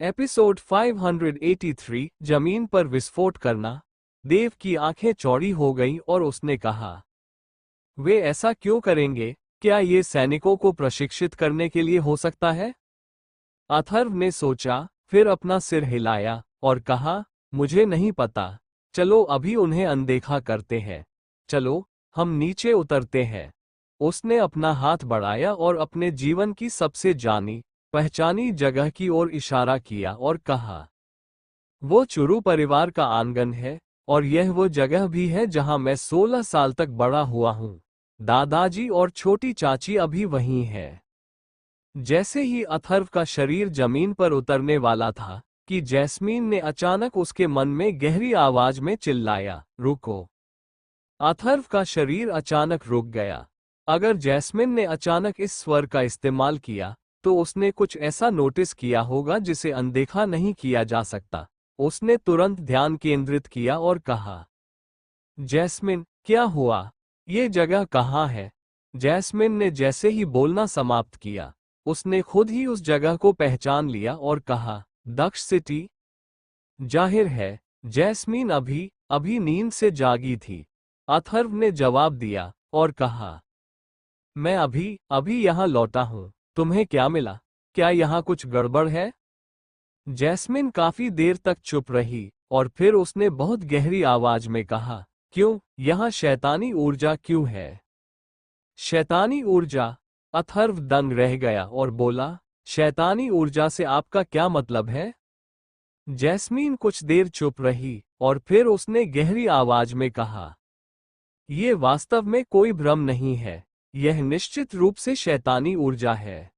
Episode 583 जमीन पर विस्फोट करना। देव की आंखें चौड़ी हो गईं और उसने कहा, वे ऐसा क्यों करेंगे? क्या ये सैनिकों को प्रशिक्षित करने के लिए हो सकता है? अथर्व ने सोचा, फिर अपना सिर हिलाया और कहा, मुझे नहीं पता। चलो अभी उन्हें अनदेखा करते हैं। चलो, हम नीचे उतरते हैं। उसने अपना हाथ बढ़ाया और अपने जीवन की सबसे जानी पहचानी जगह की ओर इशारा किया और कहा, वो चुरू परिवार का आंगन है और यह वो जगह भी है जहां मैं 16 साल तक बड़ा हुआ हूं। दादाजी और छोटी चाची अभी वहीं हैं। जैसे ही अथर्व का शरीर जमीन पर उतरने वाला था कि जैस्मीन ने अचानक उसके मन में गहरी आवाज में चिल्लाया, रुको। अथर्व का शरीर अचानक रुक गया। अगर जैस्मिन ने अचानक इस स्वर का इस्तेमाल किया तो उसने कुछ ऐसा नोटिस किया होगा जिसे अनदेखा नहीं किया जा सकता। उसने तुरंत ध्यान केंद्रित किया और कहा, जैस्मिन, क्या हुआ? ये जगह कहाँ है? जैस्मिन ने जैसे ही बोलना समाप्त किया, उसने खुद ही उस जगह को पहचान लिया और कहा, दक्ष सिटी। जाहिर है, जैस्मीन अभी अभी नींद से जागी थी। अथर्व ने जवाब दिया और कहा, मैं अभी अभी यहाँ लौटा हूँ। तुम्हें क्या मिला? क्या यहाँ कुछ गड़बड़ है? जैस्मिन काफी देर तक चुप रही और फिर उसने बहुत गहरी आवाज में कहा, क्यों? यहाँ शैतानी ऊर्जा क्यों है? शैतानी ऊर्जा? अथर्व दंग रह गया और बोला, शैतानी ऊर्जा से आपका क्या मतलब है? जैस्मीन कुछ देर चुप रही और फिर उसने गहरी आवाज में कहा, ये वास्तव में कोई भ्रम नहीं है। यह निश्चित रूप से शैतानी ऊर्जा है।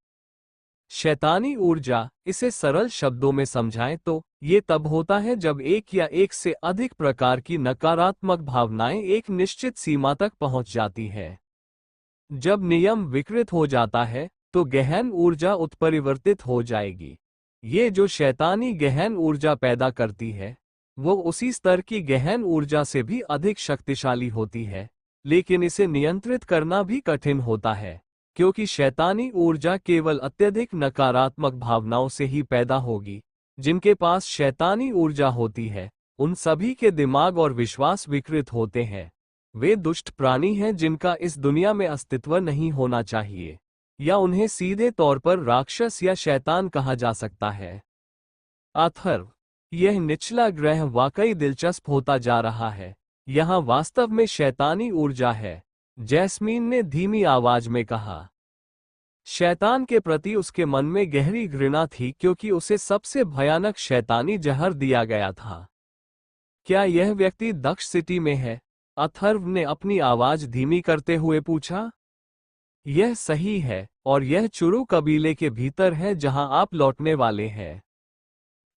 शैतानी ऊर्जा, इसे सरल शब्दों में समझाएं तो ये तब होता है जब एक या एक से अधिक प्रकार की नकारात्मक भावनाएं एक निश्चित सीमा तक पहुंच जाती है। जब नियम विकृत हो जाता है तो गहन ऊर्जा उत्परिवर्तित हो जाएगी। ये जो शैतानी गहन ऊर्जा पैदा करती है वो उसी स्तर की गहन ऊर्जा से भी अधिक शक्तिशाली होती है, लेकिन इसे नियंत्रित करना भी कठिन होता है, क्योंकि शैतानी ऊर्जा केवल अत्यधिक नकारात्मक भावनाओं से ही पैदा होगी। जिनके पास शैतानी ऊर्जा होती है उन सभी के दिमाग और विश्वास विकृत होते हैं। वे दुष्ट प्राणी हैं जिनका इस दुनिया में अस्तित्व नहीं होना चाहिए, या उन्हें सीधे तौर पर राक्षस या शैतान कहा जा सकता है। अथर्व, यह निचला ग्रह वाकई दिलचस्प होता जा रहा है। यहाँ वास्तव में शैतानी ऊर्जा है, जैस्मीन ने धीमी आवाज में कहा। शैतान के प्रति उसके मन में गहरी घृणा थी क्योंकि उसे सबसे भयानक शैतानी जहर दिया गया था। क्या यह व्यक्ति दक्ष सिटी में है? अथर्व ने अपनी आवाज धीमी करते हुए पूछा। यह सही है, और यह चुरू कबीले के भीतर है जहां आप लौटने वाले हैं।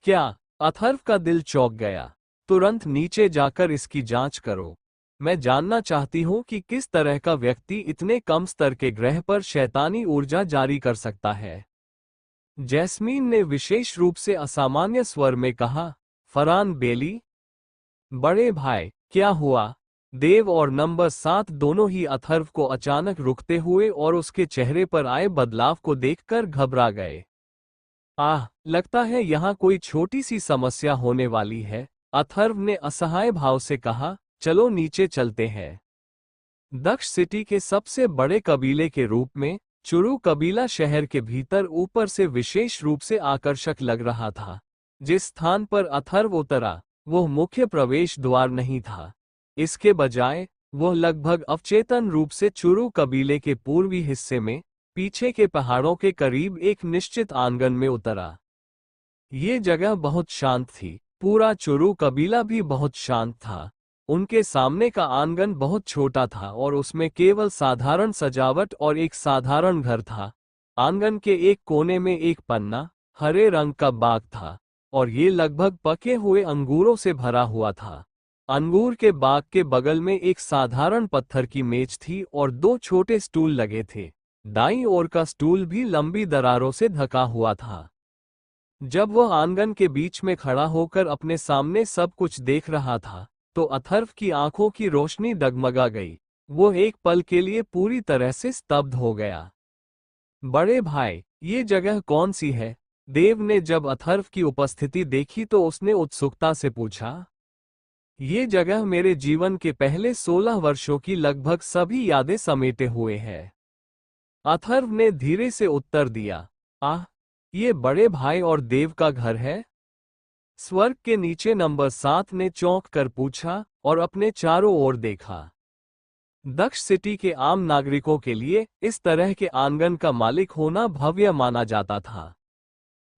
क्या? अथर्व का दिल चौंक गया। तुरंत नीचे जाकर इसकी जांच करो। मैं जानना चाहती हूं कि किस तरह का व्यक्ति इतने कम स्तर के ग्रह पर शैतानी ऊर्जा जारी कर सकता है। जैस्मीन ने विशेष रूप से असामान्य स्वर में कहा, फरहान बेली। बड़े भाई, क्या हुआ? देव और नंबर 7 दोनों ही अथर्व को अचानक रुकते हुए और उसके चेहरे पर आए बदलाव को देखकर घबरा गए। लगता है यहाँ कोई छोटी सी समस्या होने वाली है, अथर्व ने असहाय भाव से कहा। चलो नीचे चलते हैं। दक्ष सिटी के सबसे बड़े कबीले के रूप में चुरू कबीला शहर के भीतर ऊपर से विशेष रूप से आकर्षक लग रहा था। जिस स्थान पर अथर्व उतरा वह मुख्य प्रवेश द्वार नहीं था। इसके बजाय वह लगभग अवचेतन रूप से चुरू कबीले के पूर्वी हिस्से में पीछे के पहाड़ों के करीब एक निश्चित आंगन में उतरा। ये जगह बहुत शांत थी। पूरा चुरू कबीला भी बहुत शांत था। उनके सामने का आंगन बहुत छोटा था और उसमें केवल साधारण सजावट और एक साधारण घर था। आंगन के एक कोने में एक पन्ना हरे रंग का बाग था और ये लगभग पके हुए अंगूरों से भरा हुआ था। अंगूर के बाग के बगल में एक साधारण पत्थर की मेज थी और 2 छोटे स्टूल लगे थे। दाईं ओर का स्टूल भी लंबी दरारों से ढका हुआ था। जब वह आंगन के बीच में खड़ा होकर अपने सामने सब कुछ देख रहा था तो अथर्व की आंखों की रोशनी डगमगा गई। वो एक पल के लिए पूरी तरह से स्तब्ध हो गया। बड़े भाई, ये जगह कौन सी है? देव ने जब अथर्व की उपस्थिति देखी तो उसने उत्सुकता से पूछा, ये जगह मेरे जीवन के पहले 16 वर्षों की लगभग सभी यादें समेटे हुए है। अथर्व ने धीरे से उत्तर दिया, आह, ये बड़े भाई और देव का घर है? स्वर्ग के नीचे नंबर 7 ने चौंक कर पूछा और अपने चारों ओर देखा। दक्ष सिटी के आम नागरिकों के लिए इस तरह के आंगन का मालिक होना भव्य माना जाता था,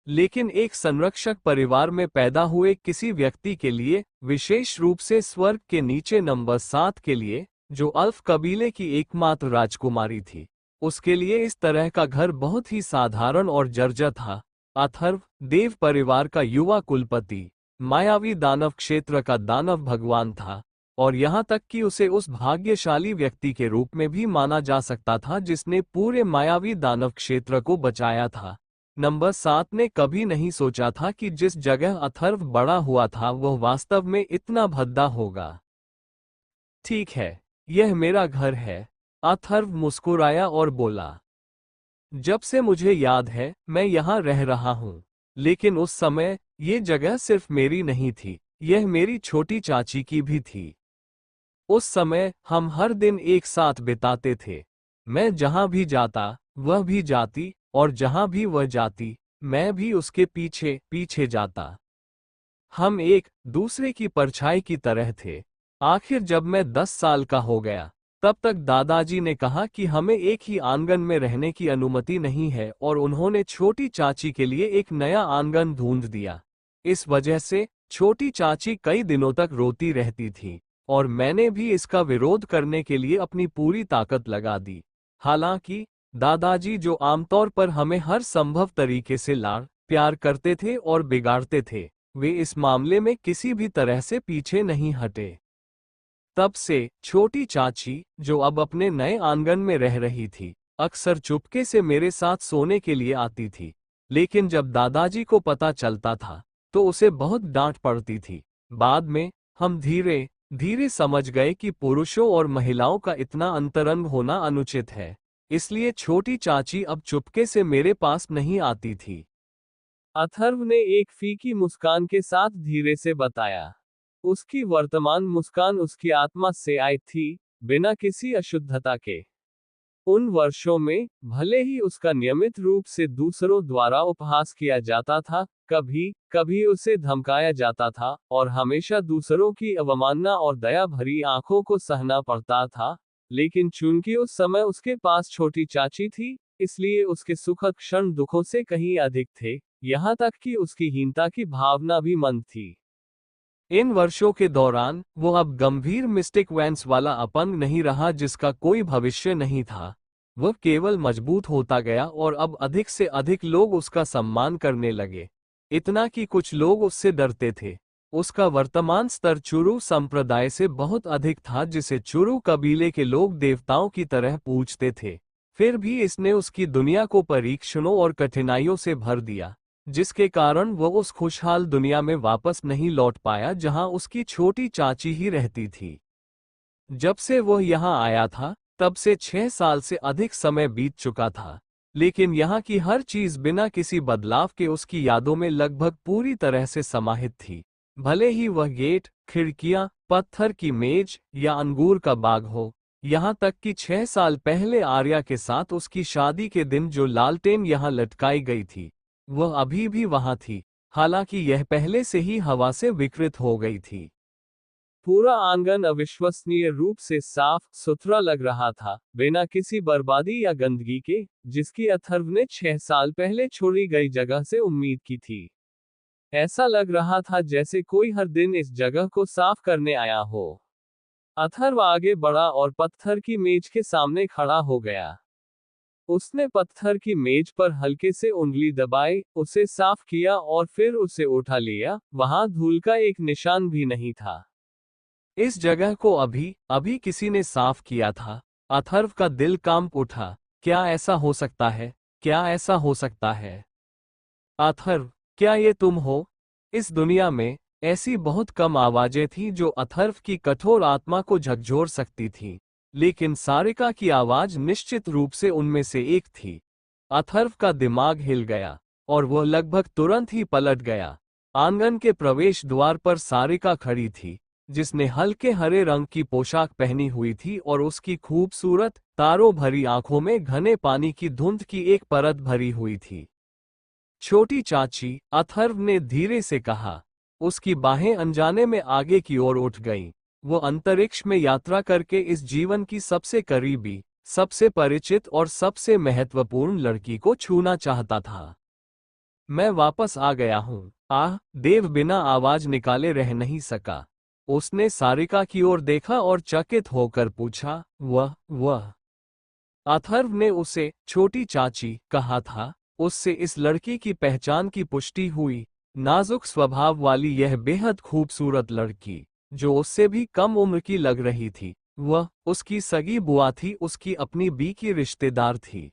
लेकिन एक संरक्षक परिवार में पैदा हुए किसी व्यक्ति के लिए, विशेष रूप से स्वर्ग के नीचे नंबर 7 के लिए, जो अल्फ कबीले की एकमात्र राजकुमारी थी, उसके लिए इस तरह का घर बहुत ही साधारण और जर्जर था। अथर्व देव परिवार का युवा कुलपति, मायावी दानव क्षेत्र का दानव भगवान था, और यहाँ तक कि उसे उस भाग्यशाली व्यक्ति के रूप में भी माना जा सकता था जिसने पूरे मायावी दानव क्षेत्र को बचाया था। नंबर 7 ने कभी नहीं सोचा था कि जिस जगह अथर्व बड़ा हुआ था वह वास्तव में इतना भद्दा होगा। ठीक है, यह मेरा घर है, अथर्व मुस्कुराया और बोला। जब से मुझे याद है मैं यहाँ रह रहा हूँ, लेकिन उस समय ये जगह सिर्फ मेरी नहीं थी, यह मेरी छोटी चाची की भी थी। उस समय हम हर दिन एक साथ बिताते थे। मैं जहाँ भी जाता वह भी जाती, और जहाँ भी वह जाती मैं भी उसके पीछे पीछे जाता। हम एक दूसरे की परछाई की तरह थे। आखिर जब मैं 10 साल का हो गया, तब तक दादाजी ने कहा कि हमें एक ही आंगन में रहने की अनुमति नहीं है, और उन्होंने छोटी चाची के लिए एक नया आंगन ढूंढ दिया। इस वजह से छोटी चाची कई दिनों तक रोती रहती थी, और मैंने भी इसका विरोध करने के लिए अपनी पूरी ताकत लगा दी। हालांकि दादाजी, जो आमतौर पर हमें हर संभव तरीके से लाड़ प्यार करते थे और बिगाड़ते थे, वे इस मामले में किसी भी तरह से पीछे नहीं हटे। तब से छोटी चाची, जो अब अपने नए आंगन में रह रही थी, अक्सर चुपके से मेरे साथ सोने के लिए आती थी, लेकिन जब दादाजी को पता चलता था तो उसे बहुत डांट पड़ती थी। बाद में हम धीरे धीरे समझ गए कि पुरुषों और महिलाओं का इतना अंतरंग होना अनुचित है, इसलिए छोटी चाची अब चुपके से मेरे पास नहीं आती थी। अथर्व ने एक फीकी मुस्कान के साथ धीरे से बताया। उसकी वर्तमान मुस्कान उसकी आत्मा से आई थी, बिना किसी अशुद्धता के। उन वर्षों में भले ही उसका नियमित रूप से दूसरों द्वारा उपहास किया जाता था, कभी कभी उसे धमकाया जाता था, और हमेशा दूसरों की अवमानना और दया भरी आंखों को सहना पड़ता था, लेकिन चूंकि उस समय उसके पास छोटी चाची थी, इसलिए उसके सुखद क्षण दुखों से कहीं अधिक थे, यहाँ तक कि उसकी हीनता की भावना भी मंद थी। इन वर्षों के दौरान वो अब गंभीर मिस्टिक वैंस वाला अपंग नहीं रहा जिसका कोई भविष्य नहीं था। वह केवल मजबूत होता गया, और अब अधिक से अधिक लोग उसका सम्मान करने लगे, इतना कि कुछ लोग उससे डरते थे। उसका वर्तमान स्तर चुरू संप्रदाय से बहुत अधिक था, जिसे चुरू कबीले के लोग देवताओं की तरह पूजते थे। फिर भी इसने उसकी दुनिया को परीक्षणों और कठिनाइयों से भर दिया, जिसके कारण वह उस खुशहाल दुनिया में वापस नहीं लौट पाया जहां उसकी छोटी चाची ही रहती थी। जब से वह यहां आया था, तब से 6 साल से अधिक समय बीत चुका था, लेकिन यहाँ की हर चीज बिना किसी बदलाव के उसकी यादों में लगभग पूरी तरह से समाहित थी। भले ही वह गेट, खिड़कियां, पत्थर की मेज या अंगूर का बाग हो, यहाँ तक कि 6 साल पहले आर्या के साथ उसकी शादी के दिन जो लालटेन यहाँ लटकाई गई थी, वह अभी भी वहां थी, हालांकि यह पहले से ही हवा से विकृत हो गई थी। पूरा आंगन अविश्वसनीय रूप से साफ सुथरा लग रहा था, बिना किसी बर्बादी या गंदगी के, जिसकी अथर्व ने 6 साल पहले छोड़ी गई जगह से उम्मीद की थी। ऐसा लग रहा था जैसे कोई हर दिन इस जगह को साफ करने आया हो। अथर्व आगे बढ़ा और पत्थर की मेज के सामने खड़ा हो गया। उसने पत्थर की मेज पर हल्के से उंगली दबाई, उसे साफ किया और फिर उसे उठा लिया। वहां धूल का एक निशान भी नहीं था। इस जगह को अभी अभी किसी ने साफ किया था। अथर्व का दिल कांप उठा। क्या ऐसा हो सकता है? क्या ऐसा हो सकता है? अथर्व, क्या ये तुम हो? इस दुनिया में ऐसी बहुत कम आवाजें थीं जो अथर्व की कठोर आत्मा को झकझोर सकती थीं, लेकिन सारिका की आवाज निश्चित रूप से उनमें से एक थी। अथर्व का दिमाग हिल गया। और वह लगभग तुरंत ही पलट गया। आंगन के प्रवेश द्वार पर सारिका खड़ी थी, जिसने हल्के हरे रंग की पोशाक पहनी हुई थी और उसकी खूबसूरत तारों भरी आंखों में घने पानी की धुंध की एक परत भरी हुई थी। छोटी चाची, अथर्व ने धीरे से कहा। उसकी बाहें अनजाने में आगे की ओर उठ गईं। वो अंतरिक्ष में यात्रा करके इस जीवन की सबसे करीबी, सबसे परिचित और सबसे महत्वपूर्ण लड़की को छूना चाहता था। मैं वापस आ गया हूँ। आह, देव बिना आवाज निकाले रह नहीं सका। उसने सारिका की ओर देखा और चकित होकर पूछा, वह। अथर्व ने उसे छोटी चाची कहा था। उससे इस लड़की की पहचान की पुष्टि हुई। नाजुक स्वभाव वाली यह बेहद खूबसूरत लड़की, जो उससे भी कम उम्र की लग रही थी, वह उसकी सगी बुआ थी, उसकी अपनी बी की रिश्तेदार थी।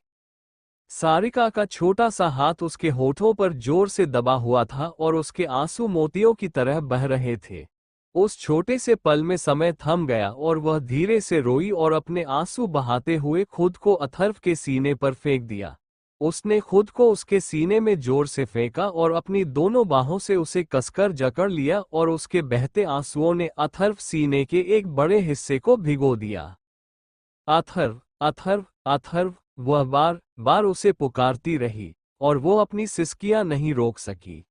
सारिका का छोटा सा हाथ उसके होठों पर जोर से दबा हुआ था और उसके आंसू मोतियों की तरह बह रहे थे। उस छोटे से पल में समय थम गया और वह धीरे से रोई और अपने आंसू बहाते हुए खुद को अथर्व के सीने पर फेंक दिया। उसने खुद को उसके सीने में जोर से फेंका और अपनी दोनों बाहों से उसे कसकर जकड़ लिया और उसके बहते आंसुओं ने अथर्व सीने के एक बड़े हिस्से को भिगो दिया। अथर्व, अथर्व, अथर्व, वह बार बार उसे पुकारती रही और वो अपनी सिसकियां नहीं रोक सकी।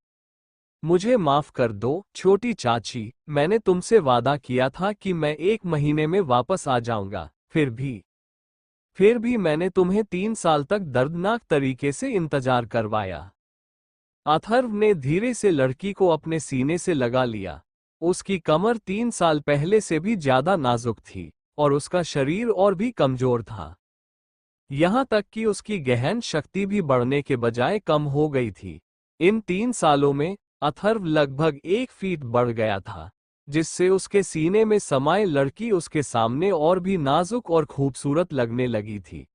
मुझे माफ कर दो छोटी चाची, मैंने तुमसे वादा किया था कि मैं 1 महीने में वापस आ जाऊंगा। फिर भी मैंने तुम्हें 3 साल तक दर्दनाक तरीके से इंतजार करवाया। अथर्व ने धीरे से लड़की को अपने सीने से लगा लिया। उसकी कमर 3 साल पहले से भी ज्यादा नाजुक थी और उसका शरीर और भी कमजोर था। यहाँ तक कि उसकी गहन शक्ति भी बढ़ने के बजाय कम हो गई थी। इन 3 सालों में अथर्व लगभग 1 फीट बढ़ गया था, जिससे उसके सीने में समाये लड़की उसके सामने और भी नाजुक और खूबसूरत लगने लगी थी।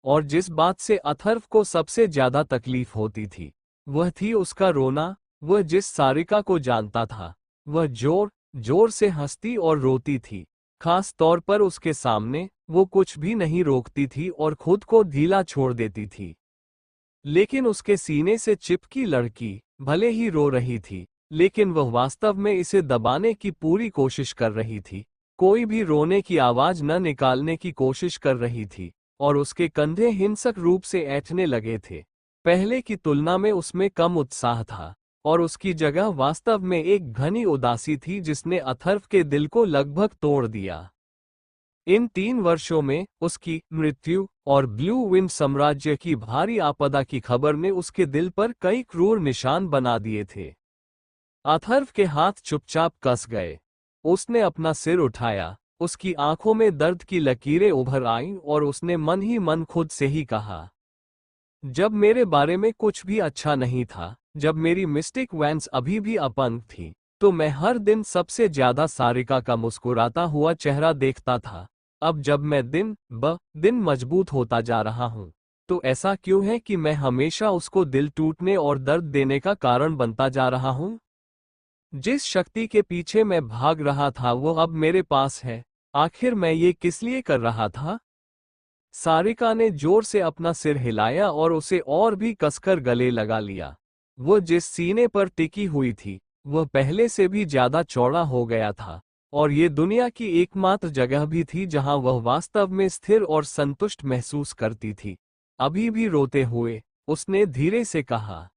और जिस बात से अथर्व को सबसे ज्यादा तकलीफ होती थी, वह थी उसका रोना। वह जिस सारिका को जानता था, वह जोर जोर से हंसती और रोती थी। खास तौर पर उसके सामने वो कुछ भी नहीं रोकती थी और खुद को ढीला छोड़ देती थी। लेकिन उसके सीने से चिपकी लड़की भले ही रो रही थी, लेकिन वह वास्तव में इसे दबाने की पूरी कोशिश कर रही थी। कोई भी रोने की आवाज न निकालने की कोशिश कर रही थी और उसके कंधे हिंसक रूप से ऐंठने लगे थे। पहले की तुलना में उसमें कम उत्साह था और उसकी जगह वास्तव में एक घनी उदासी थी जिसने अथर्व के दिल को लगभग तोड़ दिया। इन 3 वर्षों में उसकी मृत्यु और ब्लू विंड साम्राज्य की भारी आपदा की खबर ने उसके दिल पर कई क्रूर निशान बना दिए थे। अथर्व के हाथ चुपचाप कस गए। उसने अपना सिर उठाया, उसकी आंखों में दर्द की लकीरें उभर आईं और उसने मन ही मन खुद से ही कहा, जब मेरे बारे में कुछ भी अच्छा नहीं था, जब मेरी मिस्टिक वैंस अभी भी अपंग थी, तो मैं हर दिन सबसे ज्यादा सारिका का मुस्कुराता हुआ चेहरा देखता था। अब जब मैं दिन ब दिन मजबूत होता जा रहा हूँ, तो ऐसा क्यों है कि मैं हमेशा उसको दिल टूटने और दर्द देने का कारण बनता जा रहा हूँ? जिस शक्ति के पीछे मैं भाग रहा था वो अब मेरे पास है। आखिर मैं ये किस लिए कर रहा था? सारिका ने जोर से अपना सिर हिलाया और उसे और भी कसकर गले लगा लिया। वो जिस सीने पर टिकी हुई थी, वह पहले से भी ज्यादा चौड़ा हो गया था और ये दुनिया की एकमात्र जगह भी थी जहां वह वास्तव में स्थिर और संतुष्ट महसूस करती थी। अभी भी रोते हुए उसने धीरे से कहा,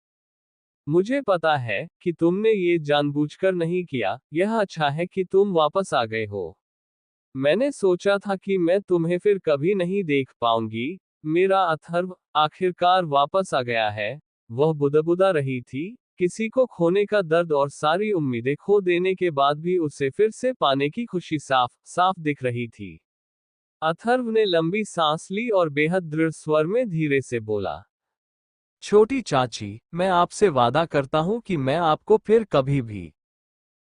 मुझे पता है कि तुमने ये जानबूझकर नहीं किया। यह अच्छा है कि तुम वापस आ गए हो। मैंने सोचा था कि मैं तुम्हें फिर कभी नहीं देख पाऊंगी। मेरा अथर्व आखिरकार वापस आ गया है। वह बुदबुदा रही थी। किसी को खोने का दर्द और सारी उम्मीदें खो देने के बाद भी उसे फिर से पाने की खुशी साफ साफ दिख रही थी। अथर्व ने लंबी सांस ली और बेहद दृढ़ स्वर में धीरे से बोला, छोटी चाची, मैं आपसे वादा करता हूं कि मैं आपको फिर कभी भी।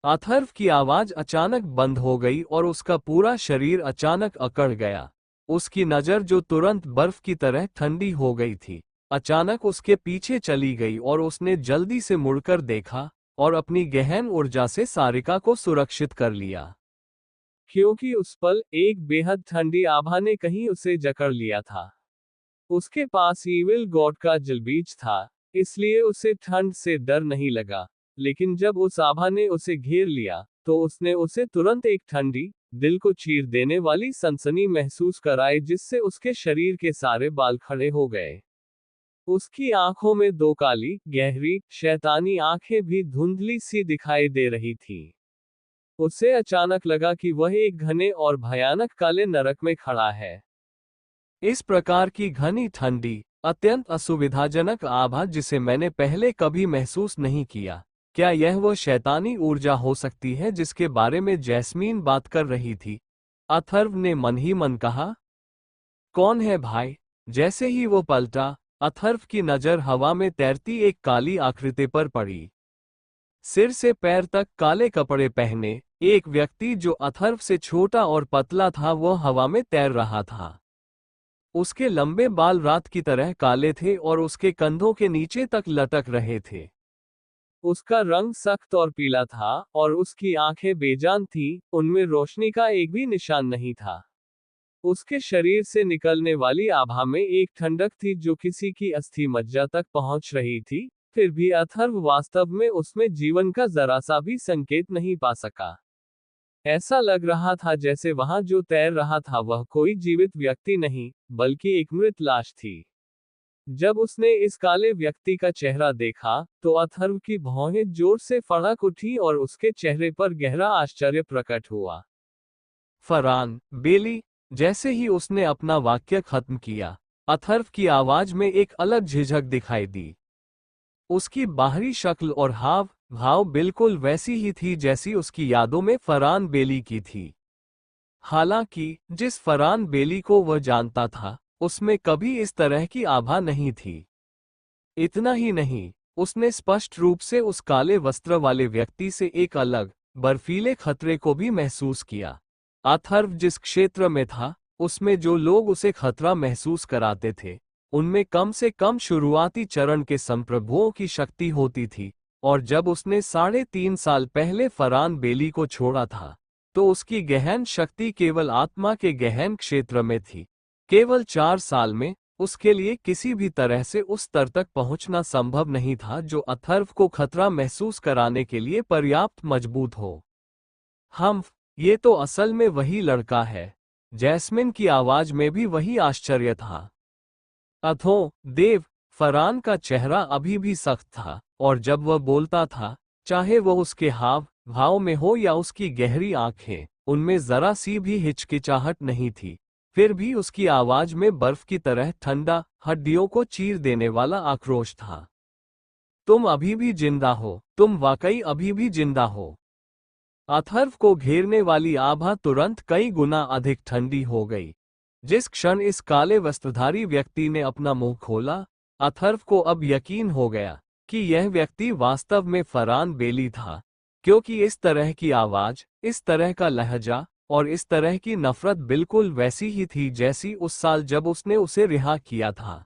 अथर्व की आवाज अचानक बंद हो गई और उसका पूरा शरीर अचानक अकड़ गया। उसकी नजर जो तुरंत बर्फ की तरह ठंडी हो गई थी, अचानक उसके पीछे चली गई और उसने जल्दी से मुड़कर देखा और अपनी गहन ऊर्जा से सारिका को सुरक्षित कर लिया। क्योंकि उस पल एक बेहद ठंडी आभा ने कहीं उसे जकड़ लिया था। उसके पास ईविल गॉड का जलबीज था। इसलिए उसे ठंड से डर नहीं लगा। लेकिन जब उस आभा ने उसे घेर लिया, तो उसने उसे तुरंत एक ठंडी, दिल को चीर देने वाली सनसनी महसूस कराई, जिससे उसके शरीर के सारे बाल खड़े हो गए। उसकी आंखों में दो काली, गहरी, शैतानी आंखें भी धुंधली सी दिखाई दे रही थीं। उसे अचानक लगा कि वह एक घने और भयानक काले नरक में खड़ा है। इस प्रकार की घनी ठंडी, अत्यंत असुविधाजनक आभा जिसे मैंने पहले कभी महसूस नहीं किया। क्या यह वो शैतानी ऊर्जा हो सकती है जिसके बारे में जैस्मीन बात कर रही थी? अथर्व ने मन ही मन कहा। कौन है भाई? जैसे ही वो पलटा, अथर्व की नजर हवा में तैरती एक काली आकृति पर पड़ी। सिर से पैर तक काले कपड़े पहने एक व्यक्ति जो अथर्व से छोटा और पतला था, वो हवा में तैर रहा था। उसके लंबे बाल रात की तरह काले थे और उसके कंधों के नीचे तक लटक रहे थे। उसका रंग सख्त और पीला था और उसकी आंखें बेजान थीं, उनमें रोशनी का एक भी निशान नहीं था। उसके शरीर से निकलने वाली आभा में एक ठंडक थी जो किसी की अस्थि मज्जा तक पहुंच रही थी, फिर भी अथर्व वास्तव में उसमें जीवन का जरा सा भी संकेत नहीं पा सका। ऐसा लग रहा था जैसे वहां जो तैर रहा था वह कोई जीवित व्यक्ति नहीं, बल्कि एक मृत लाश थी। जब उसने इस काले व्यक्ति का चेहरा देखा, तो अथर्व की भौहें जोर से फड़क उठी और उसके चेहरे पर गहरा आश्चर्य प्रकट हुआ। फरहान बेली। जैसे ही उसने अपना वाक्य खत्म किया, अथर्व की आवाज में एक अलग झिझक दिखाई दी। उसकी बाहरी शक्ल और हाव भाव बिल्कुल वैसी ही थी जैसी उसकी यादों में फरहान बेली की थी। हालांकि जिस फरहान बेली को वह जानता था, उसमें कभी इस तरह की आभा नहीं थी। इतना ही नहीं, उसने स्पष्ट रूप से उस काले वस्त्र वाले व्यक्ति से एक अलग, बर्फीले खतरे को भी महसूस किया। अथर्व जिस क्षेत्र में था, उसमें जो लोग उसे खतरा महसूस कराते थे, उनमें कम से कम शुरुआती चरण के संप्रभुओं की शक्ति होती थी, और जब उसने 3.5 साल पहले फरहान बेली को छोड़ा था, तो उसकी गहन शक्ति केवल आत्मा के गहन क्षेत्र में थी। केवल 4 साल में उसके लिए किसी भी तरह से उस स्तर तक पहुंचना संभव नहीं था जो अथर्व को खतरा महसूस कराने के लिए पर्याप्त मजबूत हो। ये तो असल में वही लड़का है। जैस्मिन की आवाज में भी वही आश्चर्य था। अथो देव, फरहान का चेहरा अभी भी सख्त था, और जब वह बोलता था, चाहे वह उसके हाव भाव में हो या उसकी गहरी आंखें, उनमें जरा सी भी हिचकिचाहट नहीं थी। फिर भी उसकी आवाज में बर्फ की तरह ठंडा, हड्डियों को चीर देने वाला आक्रोश था। तुम अभी भी जिंदा हो, तुम वाकई अभी भी जिंदा हो। अथर्व को घेरने वाली आभा तुरंत कई गुना अधिक ठंडी हो गई। जिस क्षण इस काले वस्त्रधारी व्यक्ति ने अपना मुंह खोला, अथर्व को अब यकीन हो गया कि यह व्यक्ति वास्तव में फरहान बेली था, क्योंकि इस तरह की आवाज, इस तरह का लहजा और इस तरह की नफरत बिल्कुल वैसी ही थी जैसी उस साल जब उसने उसे रिहा किया था।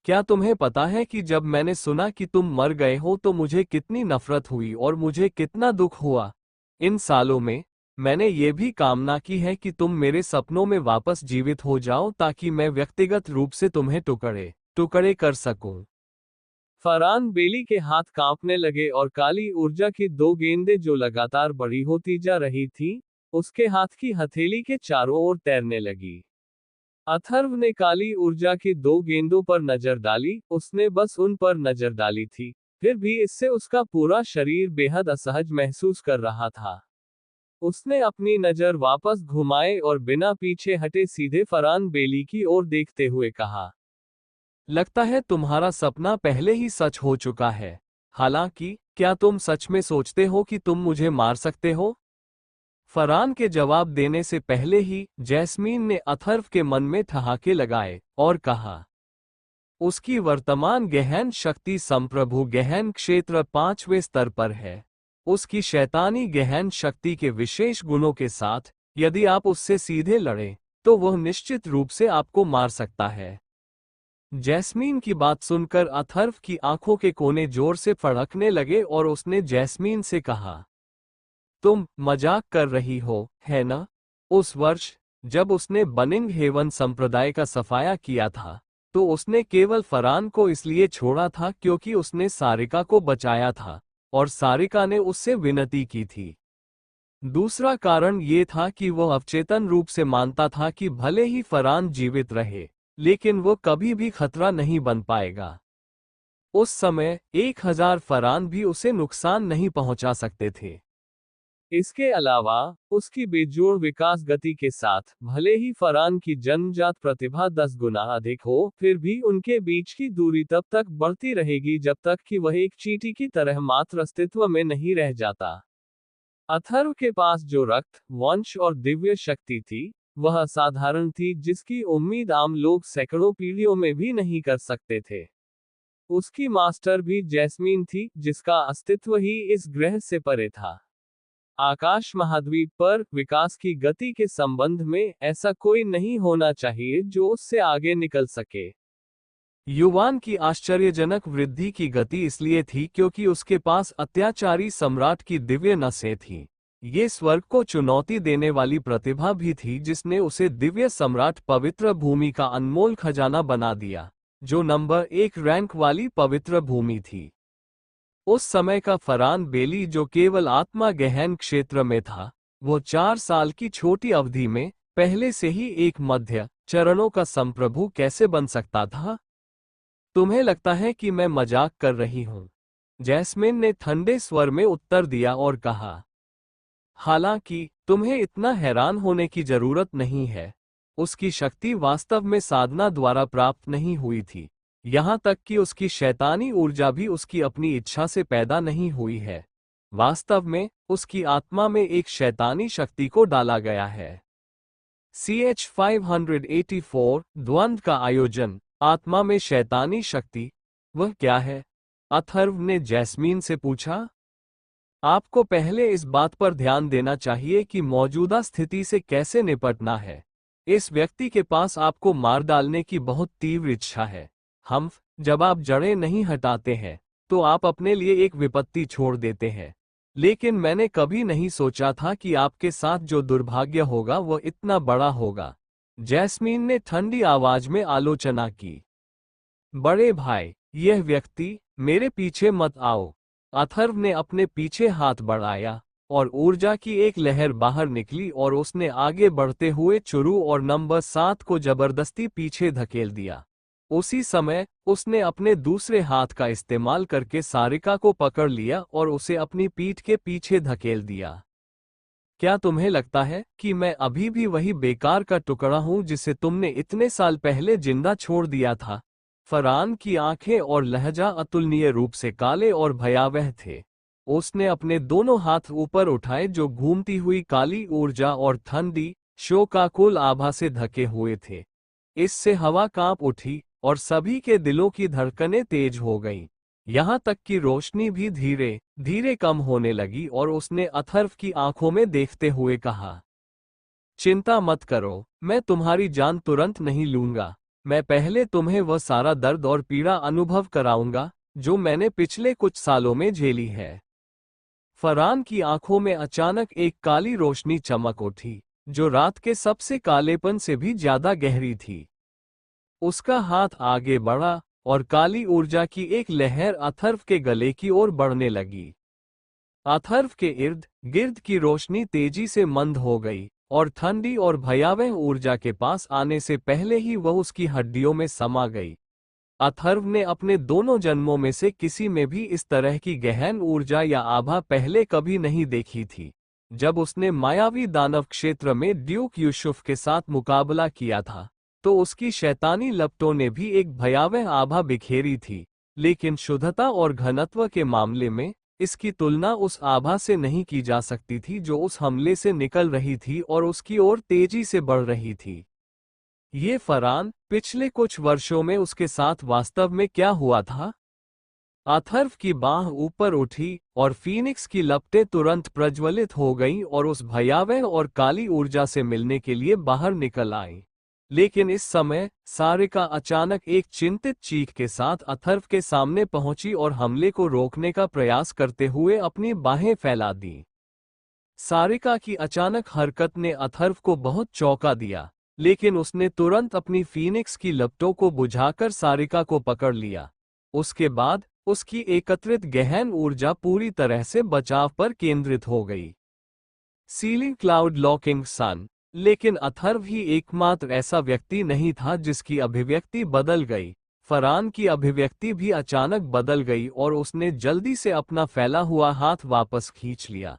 क्या तुम्हें पता है कि जब मैंने सुना कि तुम मर गए हो तो मुझे कितनी नफरत हुई और मुझे कितना दुख हुआ? इन सालों में मैंने ये भी कामना की है कि तुम मेरे सपनों में वापस जीवित हो जाओ ताकि मैं व्यक्तिगत रूप से तुम्हें टुकड़े टुकड़े कर सकूं। फरहान बेली के हाथ कांपने लगे और काली ऊर्जा की दो गेंदें जो लगातार बड़ी होती जा रही थी, उसके हाथ की हथेली के चारों ओर तैरने लगी। अथर्व ने काली ऊर्जा की दो गेंदों पर नजर डाली, उसने बस उन पर नजर डाली थी, फिर भी इससे उसका पूरा शरीर बेहद असहज महसूस कर रहा था। उसने अपनी नजर वापस घुमाए और बिना पीछे हटे सीधे फरहान बेली की ओर देखते हुए कहा, लगता है तुम्हारा सपना पहले ही सच हो चुका है। हालांकि, क्या तुम सच में सोचते हो कि तुम मुझे मार सकते हो? फरहान के जवाब देने से पहले ही जैस्मीन ने अथर्व के मन में ठहाके लगाए और कहा, उसकी वर्तमान गहन शक्ति संप्रभु गहन क्षेत्र 5वें स्तर पर है। उसकी शैतानी गहन शक्ति के विशेष गुणों के साथ, यदि आप उससे सीधे लड़ें, तो वह निश्चित रूप से आपको मार सकता है। जैस्मीन की बात सुनकर अथर्व की आंखों के कोने जोर से फड़कने लगे और उसने जैस्मीन से कहा, तुम मजाक कर रही हो, है ना? उस वर्ष, जब उसने बनिंग हेवन संप्रदाय का सफाया किया था, तो उसने केवल फरहान को इसलिए छोड़ा था क्योंकि उसने सारिका को बचाया था और सारिका ने उससे विनती की थी। दूसरा कारण ये था कि वह अवचेतन रूप से मानता था कि भले ही फरहान जीवित रहे, लेकिन वो कभी भी खतरा नहीं बन पाएगा। उस समय 1000 फरहान भी उसे नुकसान नहीं पहुंचा सकते थे। इसके अलावा उसकी बेजोड़ विकास गति के साथ भले ही फरहान की जन्मजात प्रतिभा 10 गुना अधिक हो, फिर भी उनके बीच की दूरी तब तक बढ़ती रहेगी जब तक कि वह एक चींटी की तरह मात्र अस्तित्व में नहीं रह जाता। अथर्व के पास जो रक्त, वंश और दिव्य शक्ति थी, वह असाधारण थी, जिसकी उम्मीद आम लोग सैकड़ों पीढ़ियों में भी नहीं कर सकते थे। उसकी मास्टर भी जैस्मीन थी, जिसका अस्तित्व ही इस ग्रह से परे था। आकाश महाद्वीप पर विकास की गति के संबंध में ऐसा कोई नहीं होना चाहिए जो उससे आगे निकल सके। युवान की आश्चर्यजनक वृद्धि की गति इसलिए थी क्योंकि उसके पास अत्याचारी सम्राट की दिव्य नसें थीं। ये स्वर्ग को चुनौती देने वाली प्रतिभा भी थी जिसने उसे दिव्य सम्राट पवित्र भूमि का अनमोल खजाना बना दिया, जो नंबर 1 रैंक वाली पवित्र भूमि थी। उस समय का फरहान बेली, जो केवल आत्मा गहन क्षेत्र में था, वो 4 साल की छोटी अवधि में पहले से ही एक मध्य चरणों का संप्रभु कैसे बन सकता था? तुम्हें लगता है कि मैं मजाक कर रही हूं? जैस्मिन ने ठंडे स्वर में उत्तर दिया और कहा। हालांकि तुम्हें इतना हैरान होने की जरूरत नहीं है। उसकी शक्ति वास्तव में साधना द्वारा प्राप्त नहीं हुई थी। यहां तक कि उसकी शैतानी ऊर्जा भी उसकी अपनी इच्छा से पैदा नहीं हुई है। वास्तव में उसकी आत्मा में एक शैतानी शक्ति को डाला गया है। CH 584 द्वंद्व का आयोजन, आत्मा में शैतानी शक्ति, वह क्या है? अथर्व ने जैस्मीन से पूछा। आपको पहले इस बात पर ध्यान देना चाहिए कि मौजूदा स्थिति से कैसे निपटना है। इस व्यक्ति के पास आपको मार डालने की बहुत तीव्र इच्छा है। जब आप जड़ें नहीं हटाते हैं, तो आप अपने लिए एक विपत्ति छोड़ देते हैं। लेकिन मैंने कभी नहीं सोचा था कि आपके साथ जो दुर्भाग्य होगा वो इतना बड़ा होगा। जैस्मीन ने ठंडी आवाज में आलोचना की। बड़े भाई, यह व्यक्ति, मेरे पीछे मत आओ। अथर्व ने अपने पीछे हाथ बढ़ाया और ऊर्जा की एक लहर बाहर निकली और उसने आगे बढ़ते हुए चुरू और नंबर 7 को जबरदस्ती पीछे धकेल दिया। उसी समय उसने अपने दूसरे हाथ का इस्तेमाल करके सारिका को पकड़ लिया और उसे अपनी पीठ के पीछे धकेल दिया। क्या तुम्हें लगता है कि मैं अभी भी वही बेकार का टुकड़ा हूं जिसे तुमने इतने साल पहले जिंदा छोड़ दिया था? फरहान की आंखें और लहजा अतुलनीय रूप से काले और भयावह थे। उसने अपने दोनों हाथ ऊपर उठाए जो घूमती हुई काली ऊर्जा और ठंडी शोकाकुल आभा से ढके हुए थे। इससे हवा कांप उठी और सभी के दिलों की धड़कनें तेज हो गईं। यहां तक कि रोशनी भी धीरे धीरे कम होने लगी और उसने अथर्व की आंखों में देखते हुए कहा, चिंता मत करो, मैं तुम्हारी जान तुरंत नहीं लूंगा। मैं पहले तुम्हें वह सारा दर्द और पीड़ा अनुभव कराऊंगा जो मैंने पिछले कुछ सालों में झेली है। फरहान की आंखों में अचानक एक काली रोशनी चमक उठी, जो रात के सबसे कालेपन से भी ज्यादा गहरी थी। उसका हाथ आगे बढ़ा और काली ऊर्जा की एक लहर अथर्व के गले की ओर बढ़ने लगी। अथर्व के इर्द गिर्द की रोशनी तेजी से मंद हो गई और ठंडी और भयावह ऊर्जा के पास आने से पहले ही वह उसकी हड्डियों में समा गई। अथर्व ने अपने दोनों जन्मों में से किसी में भी इस तरह की गहन ऊर्जा या आभा पहले कभी नहीं देखी थी। जब उसने मायावी दानव क्षेत्र में ड्यूक यूसुफ के साथ मुकाबला किया था, तो उसकी शैतानी लपटों ने भी एक भयावह आभा बिखेरी थी, लेकिन शुद्धता और घनत्व के मामले में इसकी तुलना उस आभा से नहीं की जा सकती थी जो उस हमले से निकल रही थी और उसकी ओर तेजी से बढ़ रही थी। ये फरहान, पिछले कुछ वर्षों में उसके साथ वास्तव में क्या हुआ था? अथर्व की बाह ऊपर उठी और फीनिक्स की लपटें तुरंत प्रज्वलित हो गईं और उस भयावह और काली ऊर्जा से मिलने के लिए बाहर निकल आईं। लेकिन इस समय सारिका अचानक एक चिंतित चीख के साथ अथर्व के सामने पहुंची और हमले को रोकने का प्रयास करते हुए अपनी बाहें फैला दी। सारिका की अचानक हरकत ने अथर्व को बहुत चौंका दिया, लेकिन उसने तुरंत अपनी फीनिक्स की लपटों को बुझाकर सारिका को पकड़ लिया। उसके बाद उसकी एकत्रित गहन ऊर्जा पूरी तरह से बचाव पर केंद्रित हो गई। सीलिंग क्लाउड लॉकिंग सन। लेकिन अथर्व ही एकमात्र ऐसा व्यक्ति नहीं था जिसकी अभिव्यक्ति बदल गई। फरहान की अभिव्यक्ति भी अचानक बदल गई और उसने जल्दी से अपना फैला हुआ हाथ वापस खींच लिया।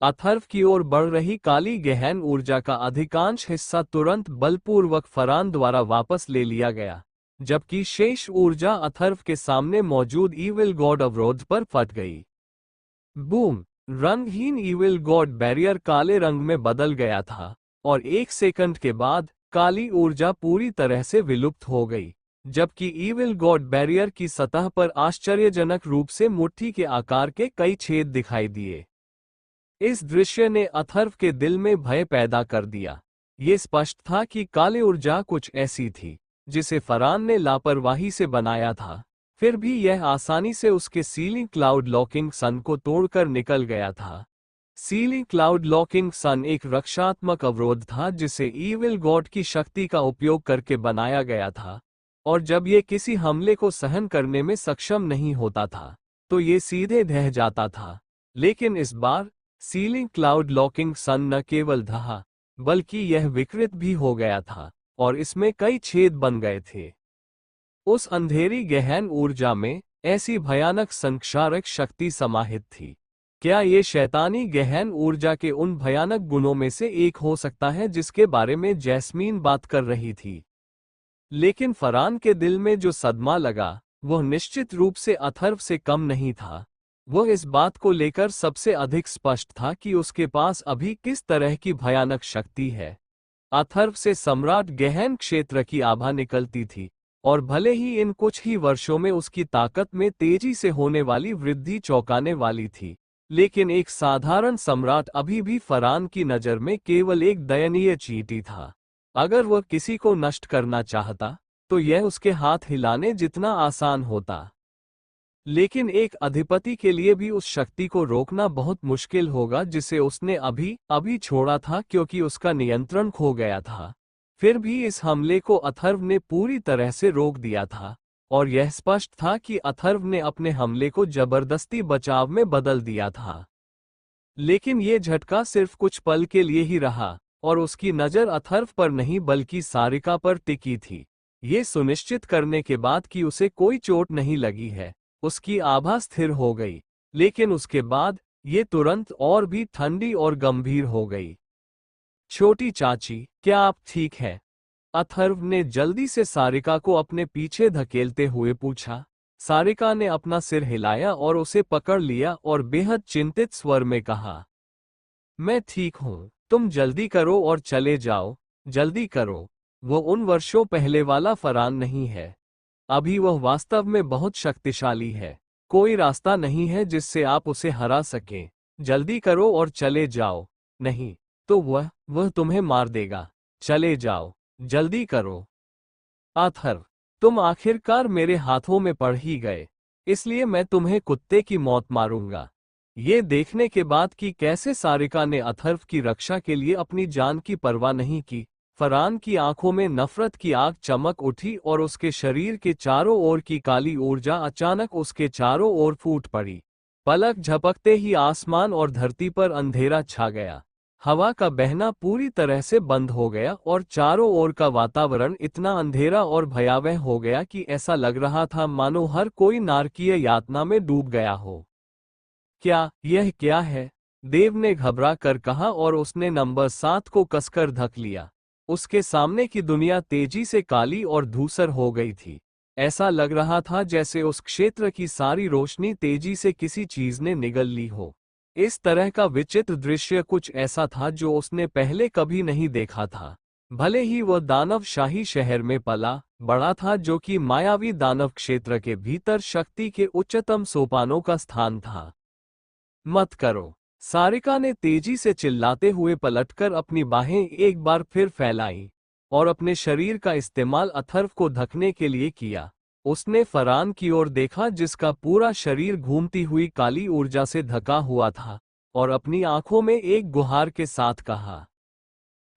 अथर्व की ओर बढ़ रही काली गहन ऊर्जा का अधिकांश हिस्सा तुरंत बलपूर्वक फरहान द्वारा वापस ले लिया गया, जबकि शेष ऊर्जा अथर्व के सामने मौजूद ईविल गॉड अवरोध पर फट गई। बूम! रंगहीन ईविल गॉड बैरियर काले रंग में बदल गया था और 1 सेकंड के बाद काली ऊर्जा पूरी तरह से विलुप्त हो गई, जबकि ईविल गॉड बैरियर की सतह पर आश्चर्यजनक रूप से मुट्ठी के आकार के कई छेद दिखाई दिए। इस दृश्य ने अथर्व के दिल में भय पैदा कर दिया। ये स्पष्ट था कि काली ऊर्जा कुछ ऐसी थी जिसे फरहान ने लापरवाही से बनाया था, फिर भी यह आसानी से उसके सीलिंग क्लाउड लॉकिंग सन को तोड़कर निकल गया था। सीलिंग क्लाउड लॉकिंग सन एक रक्षात्मक अवरोध था जिसे ईविल गॉड की शक्ति का उपयोग करके बनाया गया था, और जब ये किसी हमले को सहन करने में सक्षम नहीं होता था तो ये सीधे ढह जाता था। लेकिन इस बार सीलिंग क्लाउड लॉकिंग सन न केवल ढहा, बल्कि यह विकृत भी हो गया था और इसमें कई छेद बन गए थे। उस अंधेरी गहन ऊर्जा में ऐसी भयानक संक्षारक शक्ति समाहित थी। क्या ये शैतानी गहन ऊर्जा के उन भयानक गुणों में से एक हो सकता है जिसके बारे में जैस्मीन बात कर रही थी? लेकिन फरहान के दिल में जो सदमा लगा वह निश्चित रूप से अथर्व से कम नहीं था। वह इस बात को लेकर सबसे अधिक स्पष्ट था कि उसके पास अभी किस तरह की भयानक शक्ति है। अथर्व से सम्राट गहन क्षेत्र की आभा निकलती थी, और भले ही इन कुछ ही वर्षों में उसकी ताकत में तेजी से होने वाली वृद्धि चौंकाने वाली थी, लेकिन एक साधारण सम्राट अभी भी फरहान की नज़र में केवल एक दयनीय चींटी था। अगर वह किसी को नष्ट करना चाहता तो यह उसके हाथ हिलाने जितना आसान होता। लेकिन एक अधिपति के लिए भी उस शक्ति को रोकना बहुत मुश्किल होगा जिसे उसने अभी अभी छोड़ा था, क्योंकि उसका नियंत्रण खो गया था। फिर भी इस हमले को अथर्व ने पूरी तरह से रोक दिया था, और यह स्पष्ट था कि अथर्व ने अपने हमले को जबरदस्ती बचाव में बदल दिया था। लेकिन ये झटका सिर्फ कुछ पल के लिए ही रहा, और उसकी नज़र अथर्व पर नहीं बल्कि सारिका पर टिकी थी। ये सुनिश्चित करने के बाद कि उसे कोई चोट नहीं लगी है, उसकी आभा स्थिर हो गई, लेकिन उसके बाद ये तुरंत और भी ठंडी और गंभीर हो गई। छोटी चाची, क्या आप ठीक हैं? अथर्व ने जल्दी से सारिका को अपने पीछे धकेलते हुए पूछा। सारिका ने अपना सिर हिलाया और उसे पकड़ लिया और बेहद चिंतित स्वर में कहा, मैं ठीक हूँ, तुम जल्दी करो और चले जाओ, जल्दी करो। वो उन वर्षों पहले वाला फरहान नहीं है। अभी वह वास्तव में बहुत शक्तिशाली है। कोई रास्ता नहीं है जिससे आप उसे हरा सकें। जल्दी करो और चले जाओ, नहीं तो वह तुम्हें मार देगा। चले जाओ, जल्दी करो। अथर्व, तुम आखिरकार मेरे हाथों में पड़ ही गए, इसलिए मैं तुम्हें कुत्ते की मौत मारूंगा। ये देखने के बाद कि कैसे सारिका ने अथर्व की रक्षा के लिए अपनी जान की परवाह नहीं की, फरहान की आंखों में नफरत की आग चमक उठी और उसके शरीर के चारों ओर की काली ऊर्जा अचानक उसके चारों ओर फूट पड़ी। पलक झपकते ही आसमान और धरती पर अंधेरा छा गया। हवा का बहना पूरी तरह से बंद हो गया और चारों ओर का वातावरण इतना अंधेरा और भयावह हो गया कि ऐसा लग रहा था मानो हर कोई नारकीय यातना में डूब गया हो। यह क्या है? देव ने घबरा कर कहा और उसने नंबर 7 को कसकर धक लिया। उसके सामने की दुनिया तेजी से काली और धूसर हो गई थी। ऐसा लग रहा था जैसे उस क्षेत्र की सारी रोशनी तेजी से किसी चीज ने निगल ली हो। इस तरह का विचित्र दृश्य कुछ ऐसा था जो उसने पहले कभी नहीं देखा था। भले ही वह दानवशाही शहर में पला बड़ा था, जो कि मायावी दानव क्षेत्र के भीतर शक्ति के उच्चतम सोपानों का स्थान था। मत करो, सारिका ने तेजी से चिल्लाते हुए पलटकर अपनी बाहें एक बार फिर फैलाई और अपने शरीर का इस्तेमाल अथर्व को धकने के लिए किया। उसने फरहान की ओर देखा जिसका पूरा शरीर घूमती हुई काली ऊर्जा से ढका हुआ था, और अपनी आंखों में एक गुहार के साथ कहा,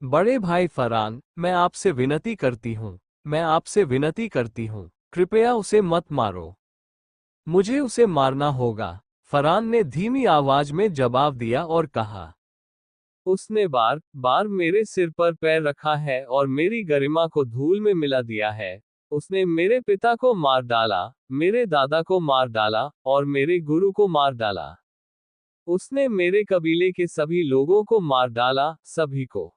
बड़े भाई फरहान, मैं आपसे विनती करती हूँ, मैं आपसे विनती करती हूँ, कृपया उसे मत मारो। मुझे उसे मारना होगा। फरहान ने धीमी आवाज में जवाब दिया और कहा, उसने बार बार मेरे सिर पर पैर रखा है और मेरी गरिमा को धूल में मिला दिया है। उसने मेरे पिता को मार डाला, मेरे दादा को मार डाला और मेरे गुरु को मार डाला। उसने मेरे कबीले के सभी लोगों को मार डाला, सभी को।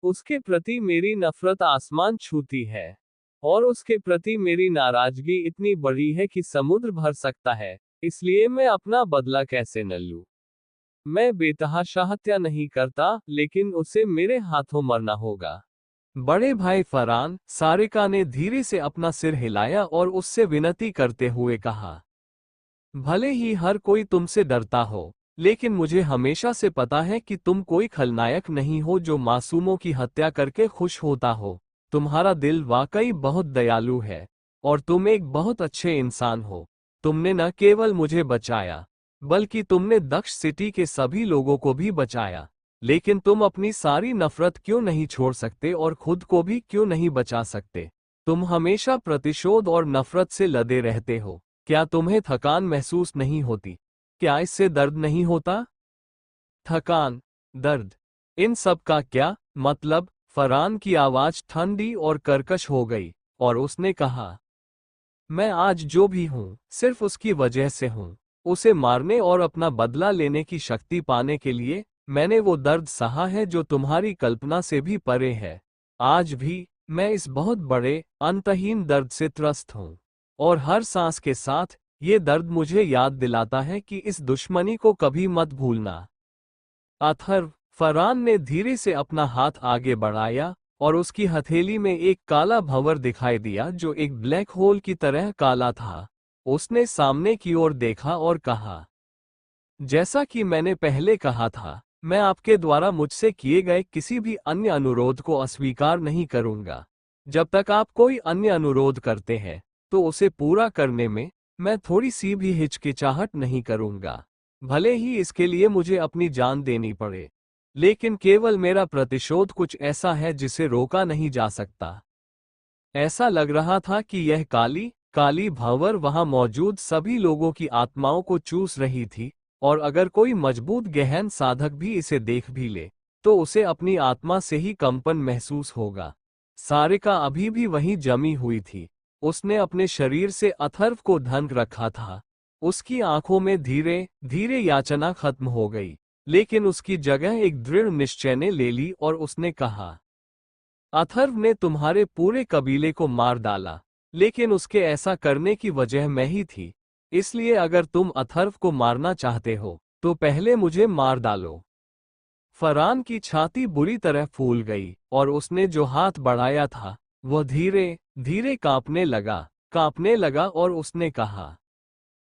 उसके प्रति मेरी नफरत आसमान छूती है। और उसके प्रति मेरी नाराजगी इतनी बड़ी है कि समुद्र भर सकता है। इसलिए मैं अपना बदला कैसे न लूं? मैं बेतहाशा हत्या नहीं करता, लेकिन उसे मेरे हाथों मरना होगा। बड़े भाई फरहान, सारिका ने धीरे से अपना सिर हिलाया और उससे विनती करते हुए कहा, भले ही हर कोई तुमसे डरता हो, लेकिन मुझे हमेशा से पता है कि तुम कोई खलनायक नहीं हो जो मासूमों की हत्या करके खुश होता हो। तुम्हारा दिल वाकई बहुत दयालु है और तुम एक बहुत अच्छे इंसान हो। तुमने न केवल मुझे बचाया, बल्कि तुमने दक्ष सिटी के सभी लोगों को भी बचाया। लेकिन तुम अपनी सारी नफरत क्यों नहीं छोड़ सकते और खुद को भी क्यों नहीं बचा सकते? तुम हमेशा प्रतिशोध और नफरत से लदे रहते हो। क्या तुम्हें थकान महसूस नहीं होती? क्या इससे दर्द नहीं होता? थकान, दर्द, इन सब का क्या मतलब? फरहान की आवाज ठंडी और कर्कश हो गई और उसने कहा, मैं आज जो भी हूं, सिर्फ उसकी वजह से हूं। उसे मारने और अपना बदला लेने की शक्ति पाने के लिए मैंने वो दर्द सहा है जो तुम्हारी कल्पना से भी परे है। आज भी मैं इस बहुत बड़े, अंतहीन दर्द से त्रस्त हूं। और हर सांस के साथ ये दर्द मुझे याद दिलाता है कि इस दुश्मनी को कभी मत भूलना। अथर्व, फरहान ने धीरे से अपना हाथ आगे बढ़ाया और उसकी हथेली में एक काला भंवर दिखाई दिया जो एक ब्लैक होल की तरह काला था। उसने सामने की ओर देखा और कहा, जैसा कि मैंने पहले कहा था, मैं आपके द्वारा मुझसे किए गए किसी भी अन्य अनुरोध को अस्वीकार नहीं करूंगा। जब तक आप कोई अन्य अनुरोध करते हैं, तो उसे पूरा करने में मैं थोड़ी सी भी हिचकिचाहट नहीं करूंगा। भले ही इसके लिए मुझे अपनी जान देनी पड़े। लेकिन केवल मेरा प्रतिशोध कुछ ऐसा है जिसे रोका नहीं जा सकता। ऐसा लग रहा था कि यह काली काली भंवर वहां मौजूद सभी लोगों की आत्माओं को चूस रही थी, और अगर कोई मजबूत गहन साधक भी इसे देख भी ले, तो उसे अपनी आत्मा से ही कंपन महसूस होगा। सारिका अभी भी वहीं जमी हुई थी। उसने अपने शरीर से अथर्व को ढक रखा था। उसकी आंखों में धीरे धीरे याचना खत्म हो गई, लेकिन उसकी जगह एक दृढ़ निश्चय ने ले ली और उसने कहा, अथर्व ने तुम्हारे पूरे कबीले को मार डाला, लेकिन उसके ऐसा करने की वजह मैं ही थी। इसलिए अगर तुम अथर्व को मारना चाहते हो, तो पहले मुझे मार डालो। फरहान की छाती बुरी तरह फूल गई और उसने जो हाथ बढ़ाया था, वह धीरे धीरे कांपने लगा और उसने कहा,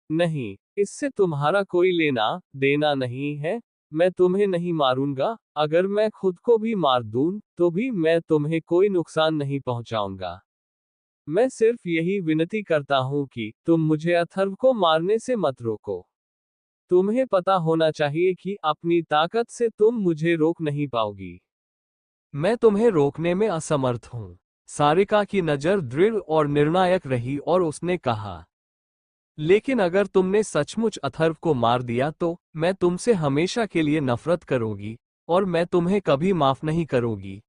नहीं, इससे तुम्हारा कोई लेना देना नहीं है। मैं तुम्हें नहीं मारूंगा। अगर मैं खुद को भी मार दूं, तो भी मैं तुम्हें कोई नुकसान नहीं पहुंचाऊंगा। मैं सिर्फ यही विनती करता हूं कि तुम मुझे अथर्व को मारने से मत रोको। तुम्हें पता होना चाहिए कि अपनी ताकत से तुम मुझे रोक नहीं पाओगी। मैं तुम्हें रोकने में असमर्थ हूं। सारिका की नजर दृढ़ और निर्णायक रही और उसने कहा, लेकिन अगर तुमने सचमुच अथर्व को मार दिया तो मैं तुमसे हमेशा के लिए नफरत करूंगी और मैं तुम्हें कभी माफ नहीं करूंगी।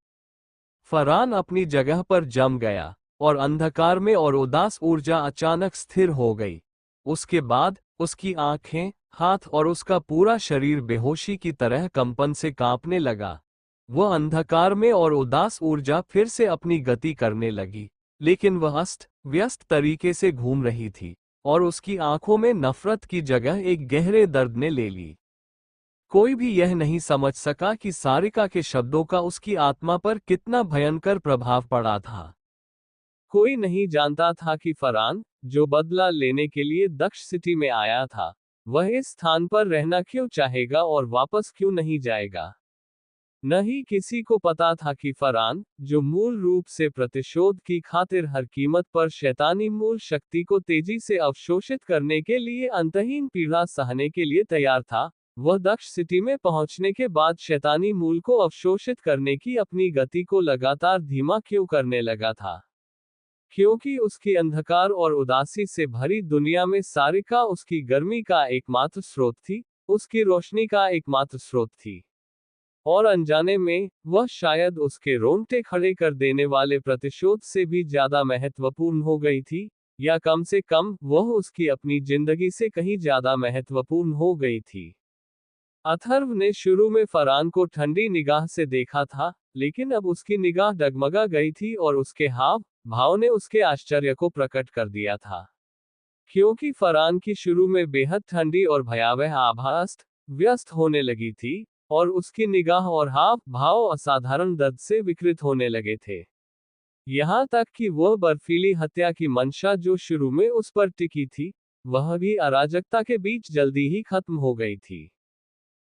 फरहान अपनी जगह पर जम गया और अंधकार में और उदास ऊर्जा अचानक स्थिर हो गई। उसके बाद उसकी आंखें, हाथ और उसका पूरा शरीर बेहोशी की तरह कंपन से कांपने लगा। वह अंधकार में और उदास ऊर्जा फिर से अपनी गति करने लगी, लेकिन वह अस्त व्यस्त तरीके से घूम रही थी और उसकी आंखों में नफरत की जगह एक गहरे दर्द ने ले ली। कोई भी यह नहीं समझ सका कि सारिका के शब्दों का उसकी आत्मा पर कितना भयंकर प्रभाव पड़ा था। कोई नहीं जानता था कि फरहान, जो बदला लेने के लिए दक्ष सिटी में आया था, वह इस स्थान पर रहना क्यों चाहेगा और वापस क्यों नहीं जाएगा। न ही किसी को पता था कि फरहान, जो मूल रूप से प्रतिशोध की खातिर हर कीमत पर शैतानी मूल शक्ति को तेजी से अवशोषित करने के लिए अंतहीन पीड़ा सहने के लिए तैयार था, वह दक्ष सिटी में पहुंचने के बाद शैतानी मूल को अवशोषित करने की अपनी गति को लगातार धीमा क्यों करने लगा था? क्योंकि उसकी अंधकार और उदासी से भरी दुनिया में सारिका उसकी गर्मी का एकमात्र स्रोत थी, उसकी रोशनी का एकमात्र स्रोत थी। और अनजाने में, वह शायद उसके रोंगटे खड़े कर देने वाले प्रतिशोध से भी ज्यादा महत्वपूर्ण हो गई थी, या कम से कम, वह उसकी अपनी जिंदगी से कहीं ज्यादा महत्वपूर्ण हो गई थी। अथर्व ने शुरू में फरहान को ठंडी निगाह से देखा था, लेकिन अब उसकी निगाह डगमगा गई थी और उसके हाव भाव ने उसके आश्चर्य को प्रकट कर दिया था। क्योंकि फरहान की शुरू में बेहद ठंडी और भयावह आभा अस्त व्यस्त होने लगी थी, और उसकी निगाह और हाव भाव असाधारण दर्द से विकृत होने लगे थे। यहाँ तक कि वह बर्फीली हत्या की मंशा जो शुरू में उस पर टिकी थी, वह भी अराजकता के बीच जल्दी ही खत्म हो गई थी।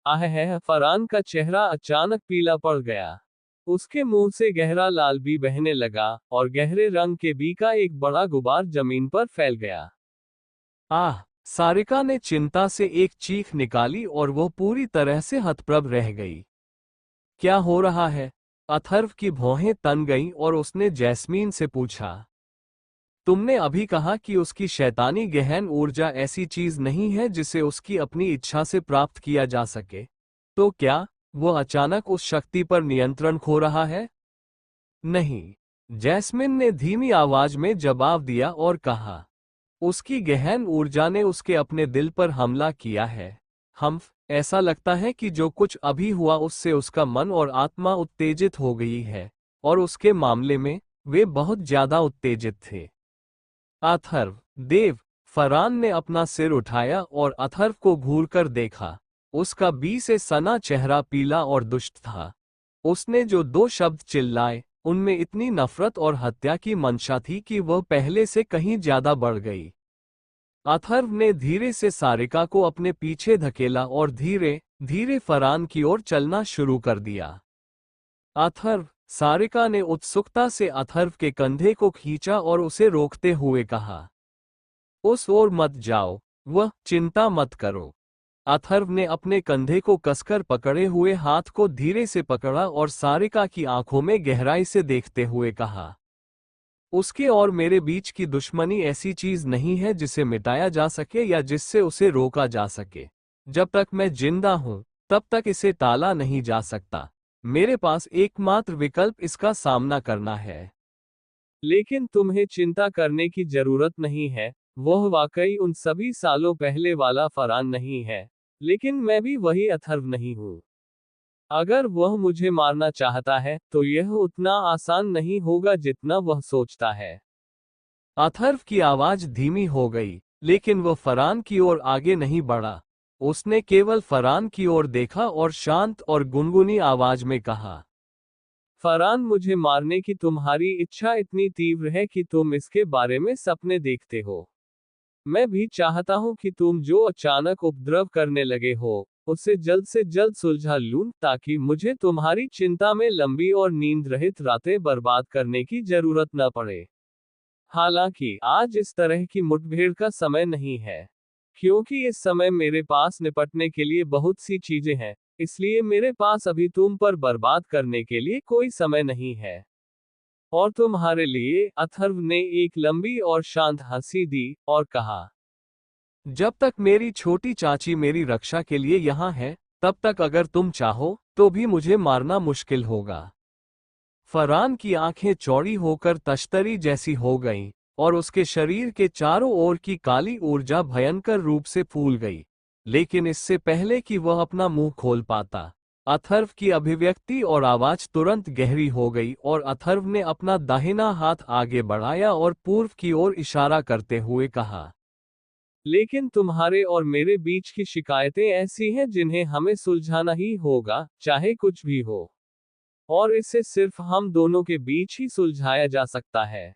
फरहान का चेहरा अचानक पीला पड़ गया। उसके मुंह से गहरा लाल भी बहने लगा, और गहरे रंग के बी का एक बड़ा गुबार जमीन पर फैल गया। सारिका ने चिंता से एक चीख निकाली और वह पूरी तरह से हतप्रभ रह गई। क्या हो रहा है? अथर्व की भौहें तन गईं और उसने जैस्मीन से पूछा। तुमने अभी कहा कि उसकी शैतानी गहन ऊर्जा ऐसी चीज नहीं है जिसे उसकी अपनी इच्छा से प्राप्त किया जा सके। तो क्या वो अचानक उस शक्ति पर नियंत्रण खो रहा है? नहीं, जैस्मिन ने धीमी आवाज में जवाब दिया और कहा, उसकी गहन ऊर्जा ने उसके अपने दिल पर हमला किया है। ऐसा लगता है कि जो कुछ अभी हुआ उससे उसका मन और आत्मा उत्तेजित हो गई है, और उसके मामले में वे बहुत ज्यादा उत्तेजित थे। अथर्व, देव। फरहान ने अपना सिर उठाया और अथर्व को घूरकर देखा। उसका बी से सना चेहरा पीला और दुष्ट था। उसने जो दो शब्द चिल्लाए, उनमें इतनी नफरत और हत्या की मंशा थी कि वह पहले से कहीं ज्यादा बढ़ गई। अथर्व ने धीरे से सारिका को अपने पीछे धकेला और धीरे धीरे फरहान की ओर चलना शुरू कर दिया। अथर्व, सारिका ने उत्सुकता से अथर्व के कंधे को खींचा और उसे रोकते हुए कहा, उस ओर मत जाओ, वह चिंता मत करो। अथर्व ने अपने कंधे को कसकर पकड़े हुए हाथ को धीरे से पकड़ा और सारिका की आंखों में गहराई से देखते हुए कहा, उसके और मेरे बीच की दुश्मनी ऐसी चीज नहीं है जिसे मिटाया जा सके या जिससे उसे रोका जा सके। जब तक मैं जिंदा हूं, तब तक इसे टाला नहीं जा सकता। मेरे पास एकमात्र विकल्प इसका सामना करना है। लेकिन तुम्हें चिंता करने की जरूरत नहीं है, वह वाकई उन सभी सालों पहले वाला फरहान नहीं है, लेकिन मैं भी वही अथर्व नहीं हूं। अगर वह मुझे मारना चाहता है, तो यह उतना आसान नहीं होगा जितना वह सोचता है। अथर्व की आवाज धीमी हो गई, लेकिन वह फरहान की ओर आगे नहीं बढ़ा। उसने केवल फरहान की ओर देखा और शांत और गुनगुनी आवाज में कहा, फरहान, मुझे मारने की तुम्हारी इच्छा इतनी तीव्र है कि तुम इसके बारे में सपने देखते हो। मैं भी चाहता हूं कि तुम जो अचानक उपद्रव करने लगे हो, उसे जल्द से जल्द सुलझा लूं, ताकि मुझे तुम्हारी चिंता में लंबी और नींद रहित रातें बर्बाद करने की जरूरत न पड़े। हालांकि आज इस तरह की मुठभेड़ का समय नहीं है, क्योंकि इस समय मेरे पास निपटने के लिए बहुत सी चीजें हैं, इसलिए मेरे पास अभी तुम पर बर्बाद करने के लिए कोई समय नहीं है। और तुम्हारे लिए, अथर्व ने एक लंबी और शांत हंसी दी और कहा, जब तक मेरी छोटी चाची मेरी रक्षा के लिए यहाँ है, तब तक अगर तुम चाहो, तो भी मुझे मारना मुश्किल होगा। फरहान की आंखें चौड़ी होकर तश्तरी जैसी हो गईं, और उसके शरीर के चारों ओर की काली ऊर्जा भयंकर रूप से फूल गई। लेकिन इससे पहले कि वह अपना मुंह खोल पाता, अथर्व की अभिव्यक्ति और आवाज तुरंत गहरी हो गई और अथर्व ने अपना दाहिना हाथ आगे बढ़ाया और पूर्व की ओर इशारा करते हुए कहा, लेकिन तुम्हारे और मेरे बीच की शिकायतें ऐसी हैं जिन्हें हमें सुलझाना ही होगा, चाहे कुछ भी हो। और इसे सिर्फ हम दोनों के बीच ही सुलझाया जा सकता है।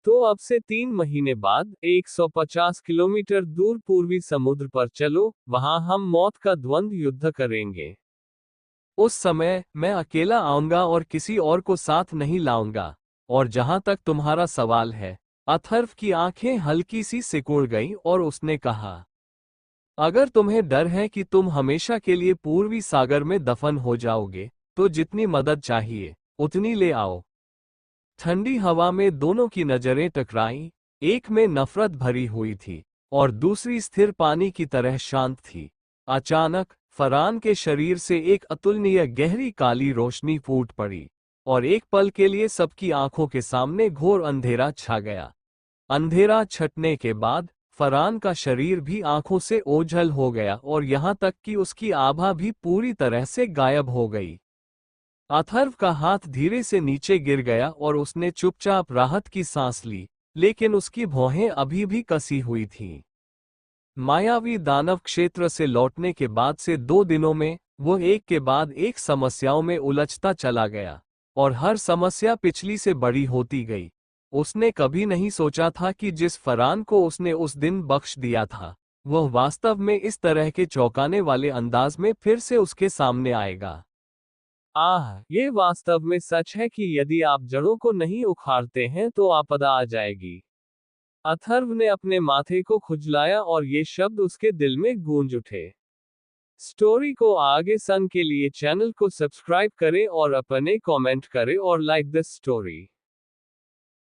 तो अब से 3 महीने बाद 150 किलोमीटर दूर पूर्वी समुद्र पर चलो, वहां हम मौत का द्वंद्व युद्ध करेंगे। उस समय मैं अकेला आऊंगा और किसी और को साथ नहीं लाऊंगा। और जहां तक तुम्हारा सवाल है, अथर्व की आंखें हल्की सी सिकुड़ गईं और उसने कहा, अगर तुम्हें डर है कि तुम हमेशा के लिए पूर्वी सागर में दफन हो जाओगे, तो जितनी मदद चाहिए उतनी ले आओ। ठंडी हवा में दोनों की नजरें टकराईं, एक में नफरत भरी हुई थी और दूसरी स्थिर पानी की तरह शांत थी। अचानक फरहान के शरीर से एक अतुलनीय गहरी काली रोशनी फूट पड़ी और एक पल के लिए सबकी आंखों के सामने घोर अंधेरा छा गया। अंधेरा छटने के बाद फरहान का शरीर भी आंखों से ओझल हो गया और यहाँ तक कि उसकी आभा भी पूरी तरह से गायब हो गई। अथर्व का हाथ धीरे से नीचे गिर गया और उसने चुपचाप राहत की सांस ली, लेकिन उसकी भौहें अभी भी कसी हुई थीं। मायावी दानव क्षेत्र से लौटने के बाद से 2 दिनों में वो एक के बाद एक समस्याओं में उलझता चला गया और हर समस्या पिछली से बड़ी होती गई। उसने कभी नहीं सोचा था कि जिस फरहान को उसने उस दिन बख्श दिया था, वह वास्तव में इस तरह के चौंकाने वाले अंदाज में फिर से उसके सामने आएगा। ये वास्तव में सच है कि यदि आप जड़ों को नहीं उखाड़ते हैं तो आपदा आ जाएगी। अथर्व ने अपने माथे को खुजलाया और ये शब्द उसके दिल में गूंज उठे। स्टोरी को आगे सुनने के लिए चैनल को सब्सक्राइब करें और अपने कमेंट करें और लाइक दिस स्टोरी।